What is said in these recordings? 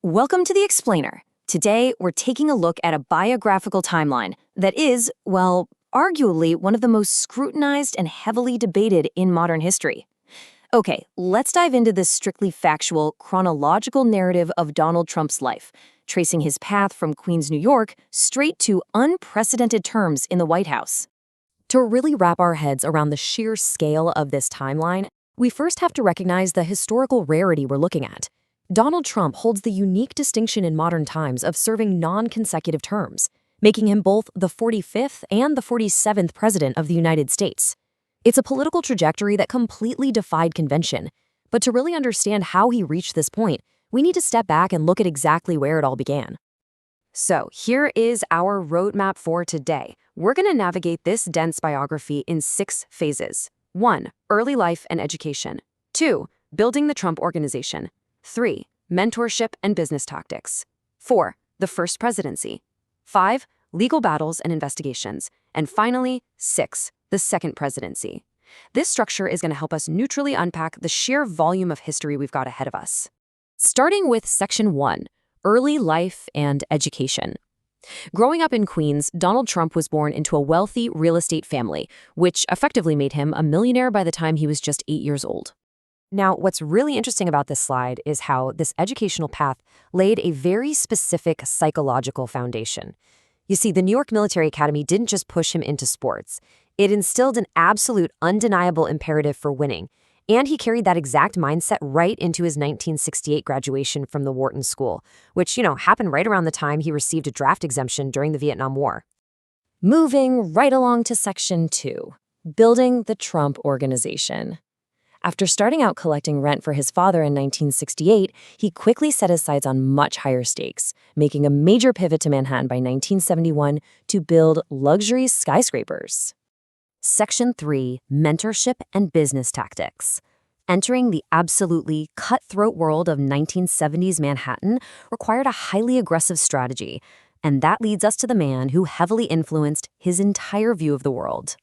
Welcome to The Explainer. Today, we're taking a look at a biographical timeline that is, well, arguably one of the most scrutinized and heavily debated in modern history. Okay, let's dive into this strictly factual, chronological narrative of Donald Trump's life, tracing his path from Queens, New York, straight to unprecedented terms in the White House. To really wrap our heads around the sheer scale of this timeline, we first have to recognize the historical rarity we're looking at. Donald Trump holds the unique distinction in modern times of serving non-consecutive terms, making him both the 45th and the 47th president of the United States. It's a political trajectory that completely defied convention, but to really understand how he reached this point, we need to step back and look at exactly where it all began. So here is our roadmap for today. We're going to navigate this dense biography in 6 phases. 1. Early life and education. 2. Building the Trump Organization. 3. Mentorship and business tactics. 4. The first presidency. 5. Legal battles and investigations. And finally, 6. The second presidency. This structure is going to help us neutrally unpack the sheer volume of history we've got ahead of us. Starting with Section 1, Early Life and Education. Growing up in Queens, Donald Trump was born into a wealthy real estate family, which effectively made him a millionaire by the time he was just 8 years old. Now, what's really interesting about this slide is how this educational path laid a very specific psychological foundation. You see, the New York Military Academy didn't just push him into sports. It instilled an absolute, undeniable imperative for winning, and he carried that exact mindset right into his 1968 graduation from the Wharton School, which, happened right around the time he received a draft exemption during the Vietnam War. Moving right along to Section 2, Building the Trump Organization. After starting out collecting rent for his father in 1968, he quickly set his sights on much higher stakes, making a major pivot to Manhattan by 1971 to build luxury skyscrapers. Section 3, Mentorship and Business Tactics. Entering the absolutely cutthroat world of 1970s Manhattan required a highly aggressive strategy, and that leads us to the man who heavily influenced his entire view of the world.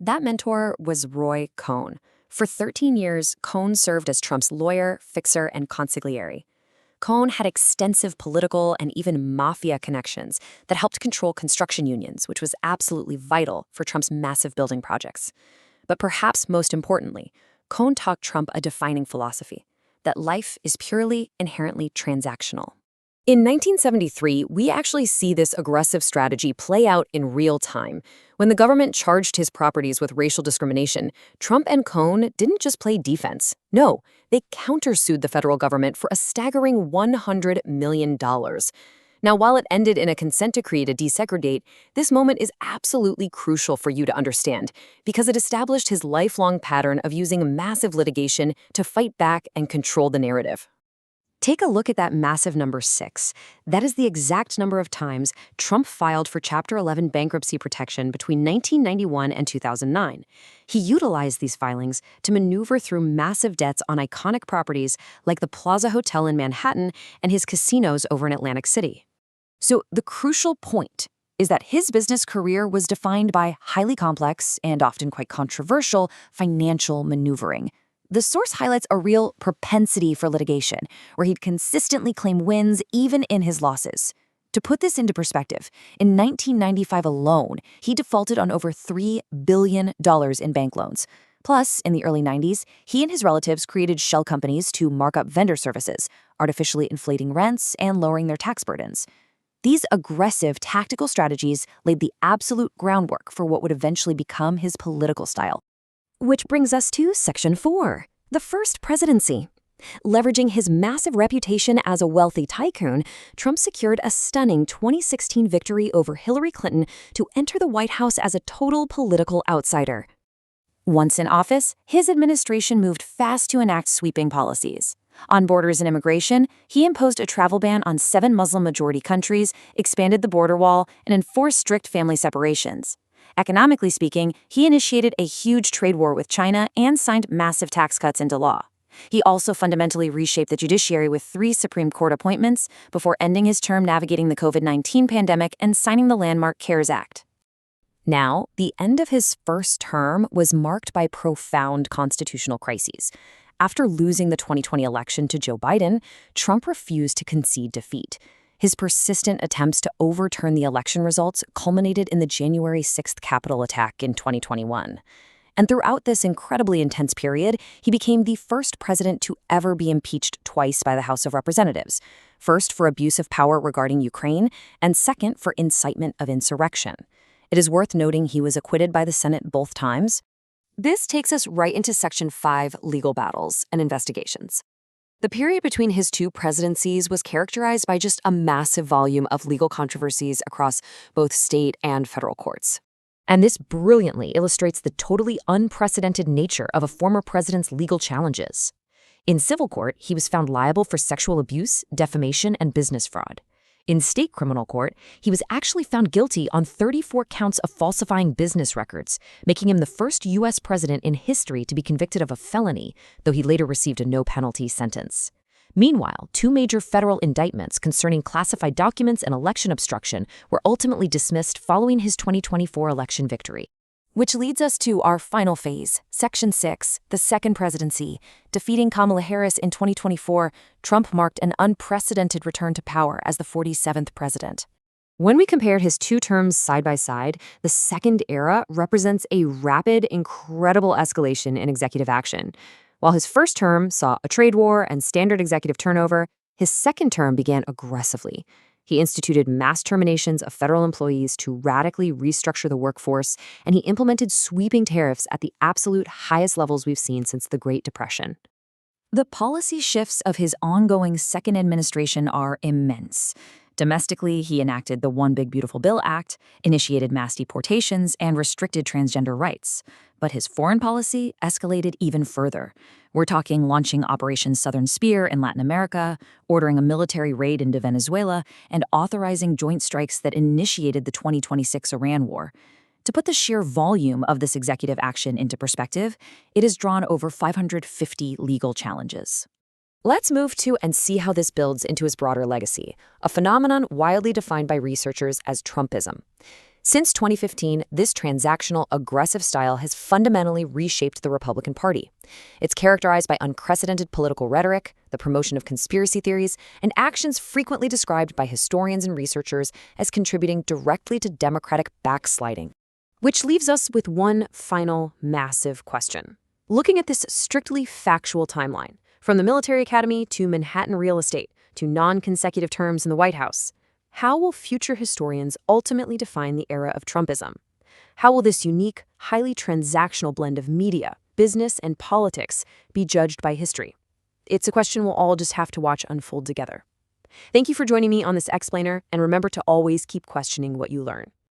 That mentor was Roy Cohn. For 13 years, Cohn served as Trump's lawyer, fixer, and consigliere. Cohn had extensive political and even mafia connections that helped control construction unions, which was absolutely vital for Trump's massive building projects. But perhaps most importantly, Cohn taught Trump a defining philosophy, that life is purely inherently transactional. In 1973, we actually see this aggressive strategy play out in real time. When the government charged his properties with racial discrimination, Trump and Cohn didn't just play defense. No, they countersued the federal government for a staggering $100 million. Now, while it ended in a consent decree to desegregate, this moment is absolutely crucial for you to understand because it established his lifelong pattern of using massive litigation to fight back and control the narrative. Take a look at that massive number 6. That is the exact number of times Trump filed for Chapter 11 bankruptcy protection between 1991 and 2009. He utilized these filings to maneuver through massive debts on iconic properties like the Plaza Hotel in Manhattan and his casinos over in Atlantic City. So the crucial point is that his business career was defined by highly complex and often quite controversial financial maneuvering. The source highlights a real propensity for litigation, where he'd consistently claim wins even in his losses. To put this into perspective, in 1995 alone, he defaulted on over $3 billion in bank loans. Plus, in the early 90s, he and his relatives created shell companies to mark up vendor services, artificially inflating rents and lowering their tax burdens. These aggressive tactical strategies laid the absolute groundwork for what would eventually become his political style. Which brings us to Section 4, the first presidency. Leveraging his massive reputation as a wealthy tycoon, Trump secured a stunning 2016 victory over Hillary Clinton to enter the White House as a total political outsider. Once in office, his administration moved fast to enact sweeping policies. On borders and immigration, he imposed a travel ban on 7 Muslim-majority countries, expanded the border wall, and enforced strict family separations. Economically speaking, he initiated a huge trade war with China and signed massive tax cuts into law. He also fundamentally reshaped the judiciary with 3 Supreme Court appointments before ending his term navigating the COVID-19 pandemic and signing the landmark CARES Act. Now, the end of his first term was marked by profound constitutional crises. After losing the 2020 election to Joe Biden, Trump refused to concede defeat. His persistent attempts to overturn the election results culminated in the January 6th Capitol attack in 2021. And throughout this incredibly intense period, he became the first president to ever be impeached twice by the House of Representatives. First, for abuse of power regarding Ukraine, and second, for incitement of insurrection. It is worth noting he was acquitted by the Senate both times. This takes us right into Section 5, legal battles and investigations. The period between his two presidencies was characterized by just a massive volume of legal controversies across both state and federal courts. And this brilliantly illustrates the totally unprecedented nature of a former president's legal challenges. In civil court, he was found liable for sexual abuse, defamation, and business fraud. In state criminal court, he was actually found guilty on 34 counts of falsifying business records, making him the first U.S. president in history to be convicted of a felony, though he later received a no-penalty sentence. Meanwhile, two major federal indictments concerning classified documents and election obstruction were ultimately dismissed following his 2024 election victory. Which leads us to our final phase, Section 6, the second presidency. Defeating Kamala Harris in 2024, Trump marked an unprecedented return to power as the 47th president. When we compared his two terms side by side, the second era represents a rapid, incredible escalation in executive action. While his first term saw a trade war and standard executive turnover, his second term began aggressively. He instituted mass terminations of federal employees to radically restructure the workforce, and he implemented sweeping tariffs at the absolute highest levels we've seen since the Great Depression. The policy shifts of his ongoing second administration are immense. Domestically, he enacted the One Big Beautiful Bill Act, initiated mass deportations, and restricted transgender rights. But his foreign policy escalated even further. We're talking launching Operation Southern Spear in Latin America, ordering a military raid into Venezuela, and authorizing joint strikes that initiated the 2026 Iran war. To put the sheer volume of this executive action into perspective, it has drawn over 550 legal challenges. Let's move to and see how this builds into his broader legacy, a phenomenon widely defined by researchers as Trumpism. Since 2015, this transactional, aggressive style has fundamentally reshaped the Republican Party. It's characterized by unprecedented political rhetoric, the promotion of conspiracy theories, and actions frequently described by historians and researchers as contributing directly to Democratic backsliding. Which leaves us with one final massive question. Looking at this strictly factual timeline, from the military academy to Manhattan real estate to non-consecutive terms in the White House, how will future historians ultimately define the era of Trumpism? How will this unique, highly transactional blend of media, business, and politics be judged by history? It's a question we'll all just have to watch unfold together. Thank you for joining me on this explainer, and remember to always keep questioning what you learn.